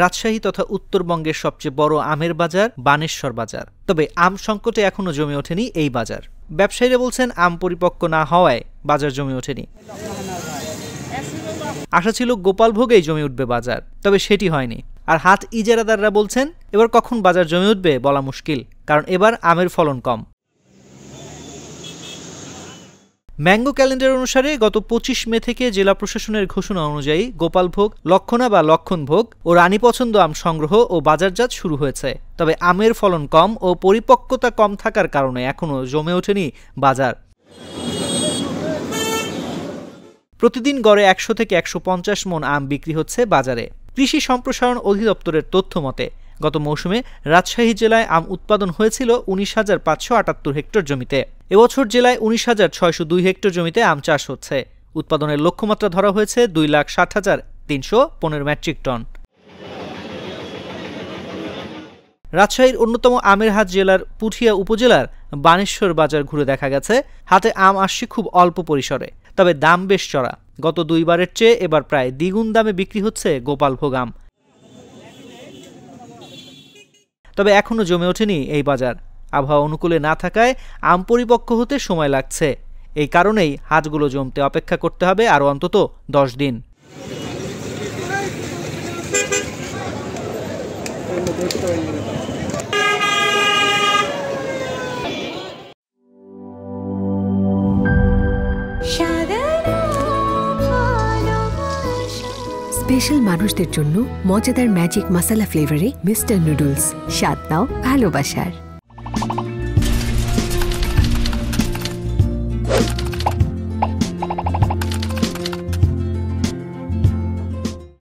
রাজশাহী তথা উত্তরবঙ্গের সবচেয়ে বড় আমের বাজার বানেশ্বর বাজার। তবে আম সংকটে এখনো জমে ওঠেনি এই বাজার। ব্যবসায়ীরা বলছেন আম পরিপক্ক না হওয়ায় বাজার জমে ওঠেনি। আশা ছিল গোপালভোগেই জমে উঠবে বাজার, তবে সেটি হয়নি। আর হাট ইজারাদাররা বলছেন এবার কখন বাজার জমে উঠবে বলা মুশকিল, কারণ এবার আমের ফলন কম। ম্যাঙ্গো ক্যালেন্ডার অনুসারে গত 25 মে থেকে জেলা প্রশাসনের ঘোষণা অনুযায়ী গোপালভোগ, লক্ষণা বা লক্ষণভোগ ও রানী পছন্দ আম সংগ্রহ ও বাজারজাত শুরু হয়েছে। তবে আমের ফলন কম ও পরিপক্কতা কম থাকার কারণে এখনো জমে ওঠেনি বাজার। প্রতিদিন গড়ে 100 থেকে 150 মণ আম বিক্রি হচ্ছে বাজারে। কৃষি সম্প্রসারণ অধিদপ্তরের তথ্য মতে গত মৌসুমে রাজশাহী জেলায় আম উৎপাদন হয়েছিল 19,578 হেক্টর জমিতে। এবছর জেলায় 19,602 হেক্টর জমিতে আম চাষ হচ্ছে। উৎপাদনের লক্ষ্যমাত্রা ধরা হয়েছে 2,60,315 মেট্রিক টন। রাজশাহীর অন্যতম আমের হাট জেলার পুঠিয়া উপজেলার বানেশ্বর বাজার ঘুরে দেখা গেছে হাতে আম আসছে খুব অল্প পরিসরে, তবে দাম বেশ চড়া। গত দুইবারের চেয়ে এবার প্রায় দ্বিগুণ দামে বিক্রি হচ্ছে গোপালভোগ আম। তবে এখনো জমে ওঠেনি এই বাজার। আবহাওয়া অনুকূলে না থাকায় আম পরিপক্ক হতে সময় লাগছে। এই কারণেই হাটগুলো জমতে অপেক্ষা করতে হবে আরও অন্তত 10 দিন। স্পেশাল মানুষদের জন্য মজাদার ম্যাজিক মশলা ফ্লেভারে মিস্টার নুডলস। স্বাদ নাও ভালোবাসার।